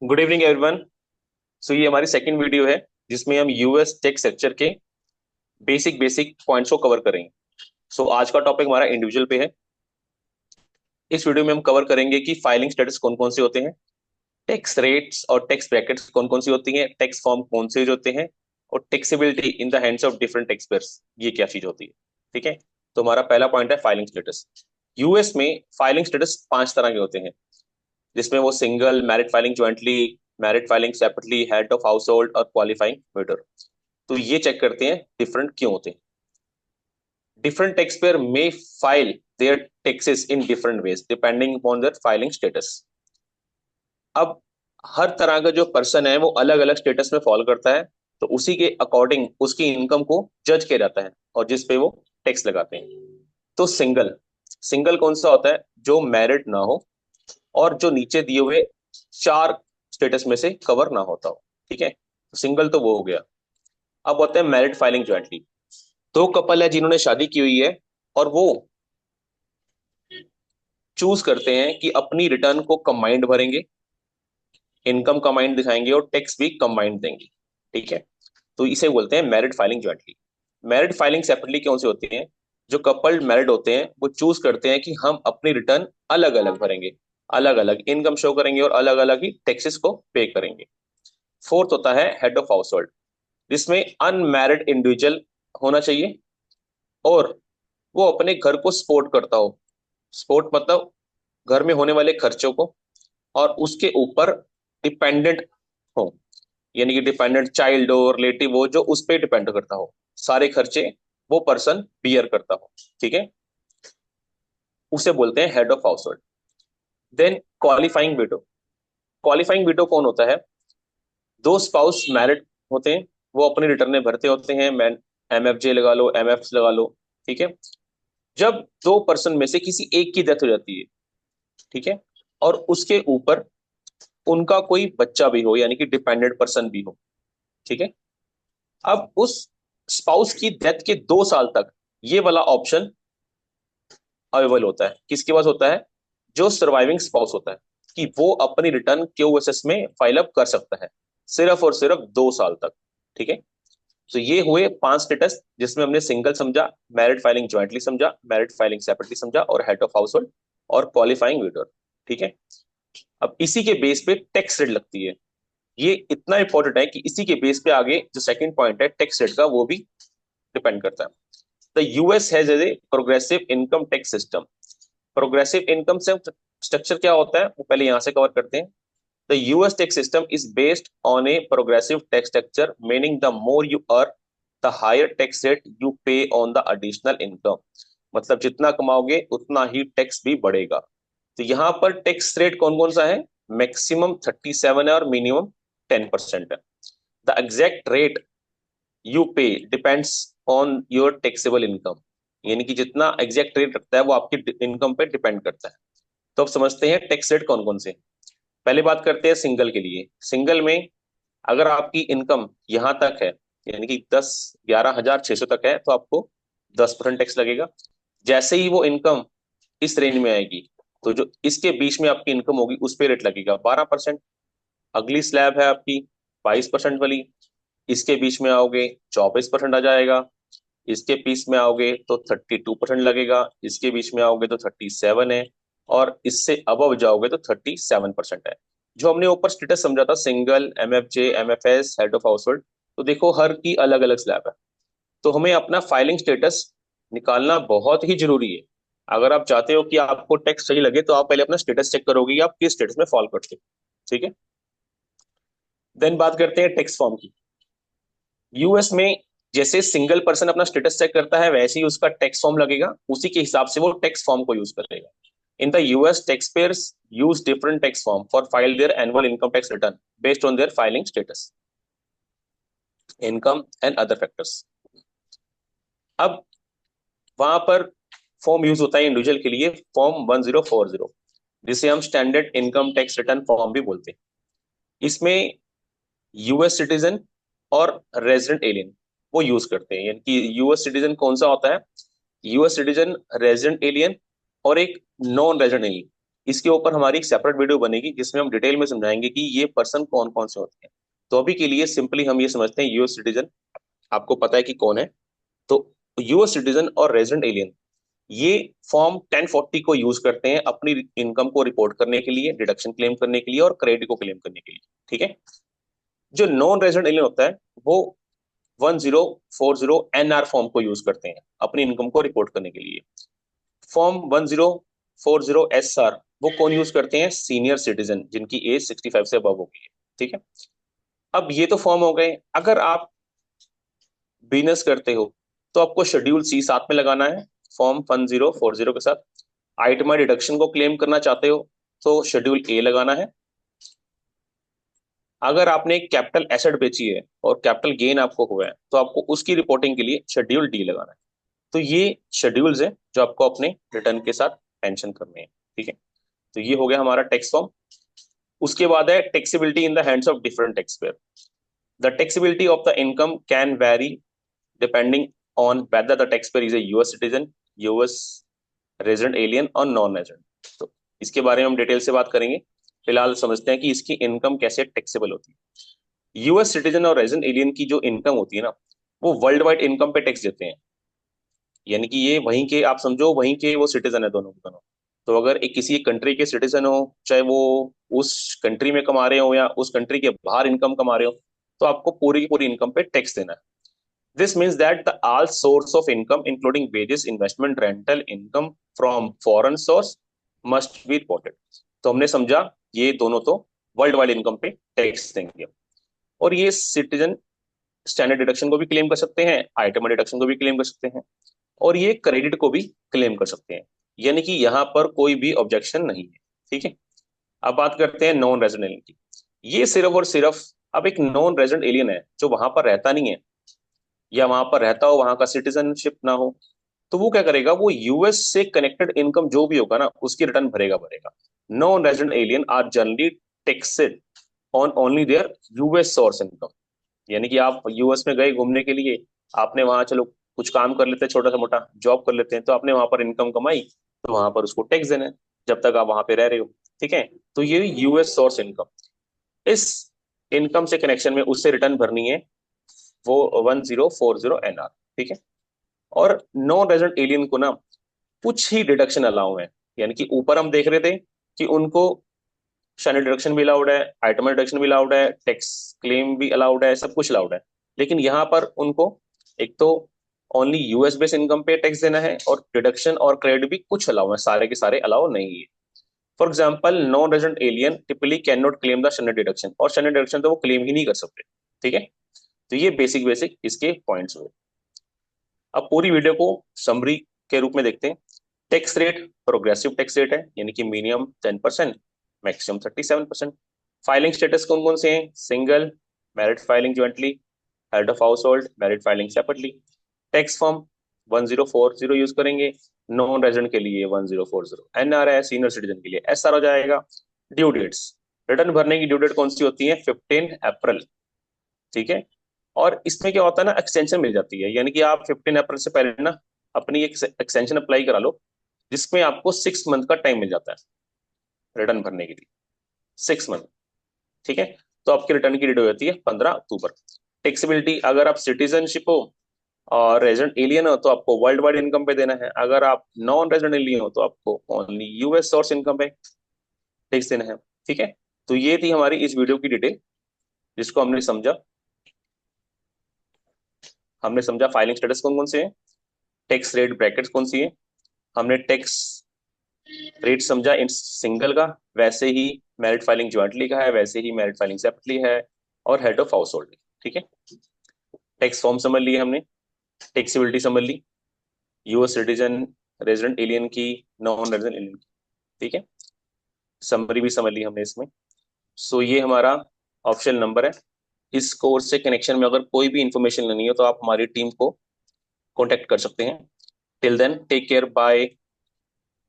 Good evening everyone. सो ये हमारी second video है जिसमें हम यूएस टैक्स स्ट्रक्चर के बेसिक बेसिक पॉइंट्स को कवर करेंगे। सो आज का टॉपिक हमारा इंडिविजुअल पे है। इस वीडियो में हम कवर करेंगे कि फाइलिंग स्टेटस कौन कौन से होते हैं, टैक्स रेट्स और टैक्स ब्रैकेट्स कौन कौन सी होती हैं, टैक्स फॉर्म कौन से होते हैं, और taxability in the hands of different tax payers ये क्या चीज होती है। ठीक है। तो हमारा पहला पॉइंट है फाइलिंग स्टेटस। यूएस में फाइलिंग स्टेटस पांच तरह के होते हैं, जिसमें वो single, married filing jointly, married filing separately, head of house hold और क्वालिफाइंग विडो। तो ये चेक करते हैं डिफरेंट क्यों होते हैं। Different tax pair may file their taxes in different ways depending upon their filing status. अब हर तरह का जो पर्सन है वो अलग अलग स्टेटस में फॉलो करता है, तो उसी के अकॉर्डिंग उसकी इनकम को जज किया जाता है और जिस पे वो टैक्स लगाते हैं। तो सिंगल, सिंगल कौन सा होता है? जो मैरिड ना हो और जो नीचे दिए हुए चार स्टेटस में से कवर ना होता हो। ठीक है, तो सिंगल तो वो हो गया। अब होते हैं मैरिड फाइलिंग ज्वाइंटली। दो कपल है जिन्होंने शादी की हुई है और वो चूज करते हैं कि अपनी रिटर्न को कंबाइंड भरेंगे, इनकम कंबाइंड दिखाएंगे और टैक्स भी कंबाइंड देंगे। ठीक है, तो इसे बोलते हैं married filing jointly. Married filing separately कौन से होती है? जो कपल मैरिड होते हैं वो चूज करते हैं कि हम अपनी रिटर्न अलग अलग भरेंगे, अलग अलग इनकम शो करेंगे और अलग अलग ही टैक्सेस को पे करेंगे। फोर्थ होता है हेड ऑफ हाउस होल्ड, जिसमें अनमैरिड इंडिविजुअल होना चाहिए और वो अपने घर को सपोर्ट करता हो। सपोर्ट मतलब घर में होने वाले खर्चों को, और उसके ऊपर डिपेंडेंट हो, यानी कि डिपेंडेंट चाइल्ड हो, रिलेटिव हो, जो उस पर डिपेंड करता हो, सारे खर्चे वो पर्सन बियर करता हो। ठीक है, उसे बोलते हैं head of household. Then qualifying widow. Qualifying widow कौन होता है? दो स्पाउस मैरिड होते हैं, वो अपनी रिटर्न भरते होते हैं, मैन एमएफजे लगा लो, एमएफ लगा लो। ठीक है, जब दो पर्सन में से किसी एक की डेथ हो जाती है, ठीक है, और उसके ऊपर उनका कोई बच्चा भी हो, यानी कि डिपेंडेंट पर्सन भी हो। ठीक है, अब उस स्पाउस की डेथ के 2 साल तक ये वाला ऑप्शन अवेलेबल होता है। किसके पास होता है? जो सर्वाइविंग स्पाउस होता है, कि वो अपनी रिटर्न क्यूएसएस में फाइल अप कर सकता है, सिर्फ और सिर्फ 2 साल तक। ठीक है, तो ये हुए पांच स्टेटस जिसमें हमने सिंगल समझा, मैरिड फाइलिंग ज्वाइंटली समझा, मैरिड फाइलिंग सेपरेटली समझा और हेड ऑफ हाउस होल्ड और क्वालिफाइंग विडो। ठीक है, अब इसी के बेस पे टैक्स रेट लगती है। ये इतना इंपॉर्टेंट है कि इसी के बेस पे आगे जो सेकंड पॉइंट है टैक्स रेट का, वो भी डिपेंड करता है। The US has a progressive income tax system. Progressive income से स्ट्रक्चर क्या होता है वो पहले यहां से कवर करते हैं। The US tax system is based on a progressive tax structure, meaning the more you earn the higher tax rate you pay on the additional income. मतलब जितना कमाओगे उतना ही टैक्स भी बढ़ेगा। तो यहाँ पर टैक्स रेट कौन कौन सा है? मैक्सिमम 37 है और मिनिमम 10% है। द एग्जैक्ट रेट यू पे depends on your taxable income, यानी कि जितना एग्जैक्ट रेट रखता है वो आपकी इनकम पे डिपेंड करता है। तो अब समझते हैं टैक्स रेट कौन कौन से। पहले बात करते हैं सिंगल के लिए। सिंगल में अगर आपकी इनकम यहां तक है, यानी कि 10-11,600 तक है, तो आपको 10% टैक्स लगेगा। जैसे ही वो इनकम इस रेंज में आएगी, तो जो इसके बीच में आपकी इनकम होगी उस पे रेट लगेगा 12%। अगली स्लैब है आपकी 22% वाली, इसके बीच में आओगे 24% आ जाएगा। इसके बीच में आओगे तो 32% लगेगा, इसके बीच में आओगे तो 37 है, और इससे अबव जाओगे तो 37% है। जो हमने ऊपर स्टेटस समझा था, single, MFJ, MFS, head of household, तो देखो हर की अलग अलग स्लैब है। तो हमें अपना फाइलिंग स्टेटस निकालना बहुत ही जरूरी है। अगर आप चाहते हो कि आपको टैक्स सही लगे तो आप पहले अपना स्टेटस चेक करोगे कि आप किस स्टेटस में फॉलो करते हो। ठीक है, देन बात करते हैं टैक्स फॉर्म की। यूएस में जैसे सिंगल पर्सन अपना स्टेटस चेक करता है, वैसे ही उसका टैक्स फॉर्म लगेगा, उसी के हिसाब से वो टैक्स फॉर्म को यूज करेगा। In the US tax payers use different tax form for file there annual income tax return based on their filing status, income and other factors. अब वहां पर फॉर्म यूज होता है इंडिविजुअल के लिए, form 1040, जिसे हम standard income tax return form भी बोलते हैं। इसमें यूएस सिटीजन और रेजिडेंट एलियन वो यूज करते हैं। यानी कि यूएस सिटीजन कौन सा होता है? यूएस सिटीजन, रेजिडेंट एलियन और एक नॉन रेजिडेंट एलियन। इसके ऊपर हमारी एक सेपरेट वीडियो बनेगी जिसमें हम डिटेल में समझाएंगे कि ये पर्सन कौन कौन से होते हैं। तो अभी के लिए सिंपली हम ये समझते हैं यूएस सिटीजन, आपको पता है कि कौन है। तो यूएस सिटीजन और रेजिडेंट एलियन ये फॉर्म 1040 को यूज करते हैं अपनी इनकम को रिपोर्ट करने के लिए, डिडक्शन क्लेम करने के लिए और क्रेडिट को क्लेम करने के लिए। ठीक है। जो नॉन रेजिडेंट एलियन होता है वो 1040 एनआर फॉर्म को यूज करते हैं अपनी इनकम को रिपोर्ट करने के लिए। फॉर्म 1040 एसआर वो कौन यूज करते हैं? सीनियर सिटीजन जिनकी एज 65 से अबव हो गई है। ठीक है। अब ये तो फॉर्म हो गए। अगर आप बिजनेस करते हो तो आपको शेड्यूल सी साथ में लगाना है फॉर्म 1040 के साथ। आइटम डिडक्शन को क्लेम करना चाहते हो तो शेड्यूल ए लगाना है। अगर आपने एक कैपिटल एसेट बेची है और कैपिटल गेन आपको हुआ है तो आपको उसकी रिपोर्टिंग के लिए शेड्यूल डी लगाना है। तो ये शेड्यूल्स है जो आपको अपने रिटर्न के साथ मेंशन करने हैं। ठीक है। तो ये हो गया हमारा टैक्स फॉर्म। उसके बाद है taxability in the hands of different tax payer. The taxability of the income can vary depending on whether the tax payer is a US citizen, US resident alien और नॉन रेजिडेंट। तो इसके बारे में हम detail से बात करेंगे। फिलहाल समझते हैं कि इसकी इनकम कैसे टैक्सेबल होती है। यूएस सिटीजन और रेजिडेंट एलियन की जो इनकम होती है ना, वो वर्ल्ड वाइड इनकम पे टैक्स देते हैं। यानी कि ये वहीं के, आप समझो वहीं के वो सिटीजन है दोनों के दोनों। तो अगर एक किसी कंट्री के सिटीजन हो, चाहे वो उस कंट्री में कमा रहे हो या उस कंट्री के बाहर इनकम कमा रहे हो, तो आपको पूरी की पूरी इनकम पे टैक्स देना है। This means that the all source of income including wages, investment, rental income from foreign source must be reported. तो हमने समझा ये दोनों तो वर्ल्ड वाइड इनकम पे टैक्स देंगे। और ये सिटीजन स्टैंडर्ड डिडक्शन को भी क्लेम कर सकते हैं, आइटम डिडक्शन को भी क्लेम कर सकते हैं और ये क्रेडिट को भी क्लेम कर सकते हैं। यानी कि यहाँ पर कोई भी ऑब्जेक्शन नहीं है। ठीक है। अब बात करते हैं नॉन रेजिडेंट एलियन की। ये सिर्फ और सिर्फ, अब एक नॉन रेजिडेंट एलियन है जो वहां पर रहता नहीं है या वहां पर रहता हो वहां का सिटीजनशिप ना हो, तो वो क्या करेगा? वो यूएस से कनेक्टेड इनकम जो भी होगा ना उसकी रिटर्न भरेगा भरेगा। Non resident alien are generally taxed on only their US source income. यानी कि आप यूएस में गए घूमने के लिए, आपने वहां चलो कुछ काम कर लेते हैं, छोटा सा मोटा जॉब कर लेते हैं, तो आपने वहां पर इनकम कमाई, तो वहां पर उसको टैक्स देना है जब तक आप वहां पे रह रहे हो। ठीक है। तो ये यूएस सोर्स इनकम, इस इनकम से कनेक्शन में उससे रिटर्न भरनी है वो 1040 एनआर। ठीक है। और नॉन रेजिडेंट एलियन को ना कुछ ही डिडक्शन अलाउ है। यानी कि ऊपर हम देख रहे थे कि उनको शनि डिडक्शन भी अलाउड है, आइटम डिडक्शन भी अलाउड है, टैक्स क्लेम भी अलाउड है, सब कुछ अलाउड है। लेकिन यहाँ पर उनको एक तो ओनली यूएस बेस इनकम पे टैक्स देना है और डिडक्शन और क्रेडिट भी कुछ अलाउ है, सारे के सारे अलाउ नहीं है। For example non resident alien typically can not claim the Shani deduction, और शनि डिडक्शन तो वो क्लेम ही नहीं कर सकते। ठीक है। तो ये बेसिक बेसिक इसके पॉइंट्स हुए। अब पूरी वीडियो को समरी के रूप में देखते हैं। Tax rate progressive tax rate है, यानी कि मिनिमम 10%, मैक्सिमम 37%। फाइलिंग स्टेटस कौन कौन से हैं? Single, married filing jointly, head of house hold, married filing separately. Tax form 1040 use करेंगे, नॉन रेजिडेंट के लिए 1040, एनआरआई सीनियर सिटीजन के लिए एसआर हो जाएगा। ड्यू डेट्स, रिटर्न भरने की ड्यू डेट कौन सी होती है? 15 अप्रैल। ठीक है। और इसमें क्या होता है ना, एक्सटेंशन मिल जाती है। यानी कि आप 15 अप्रैल से पहले ना अपनी एक एक्सटेंशन अप्लाई करा लो जिसमें आपको 6 मंथ का टाइम मिल जाता है रिटर्न भरने के लिए। 6 मंथ। ठीक है। तो आपकी रिटर्न की डेट हो जाती है 15 अक्टूबर। टैक्सेबिलिटी, अगर आप सिटीजनशिप हो और रेजिडेंट एलियन हो तो आपको वर्ल्ड वाइड इनकम पे देना है। अगर आप नॉन रेजिडेंट एलियन हो तो आपको ओनली यूएस सोर्स इनकम पे टैक्स देना है। ठीक है। तो ये थी हमारी इस वीडियो की डिटेल जिसको हमने समझा। हमने समझा फाइलिंग स्टेटस कौन कौन से हैं, टैक्स रेट ब्रैकेट्स कौन सी है, हमने टैक्स रेट समझा इन सिंगल का, वैसे ही मैरिड फाइलिंग ज्वाइंटली का है, वैसे ही मैरिड फाइलिंग सेपरेटली है, और हेड ऑफ हाउस होल्ड। ठीक है। टैक्स फॉर्म समझ लिए हमने, टैक्सेबिलिटी समझ ली, यूएस सिटीजन, रेजिडेंट एलियन की, नॉन रेजिडेंट एलियन की। ठीक है। समरी भी समझ ली हमने इसमें। सो ये हमारा ऑप्शन नंबर है। इस कोर्स से कनेक्शन में अगर कोई भी इंफॉर्मेशन लेनी हो तो आप हमारी टीम को कॉन्टेक्ट कर सकते हैं। Till then take care, bye.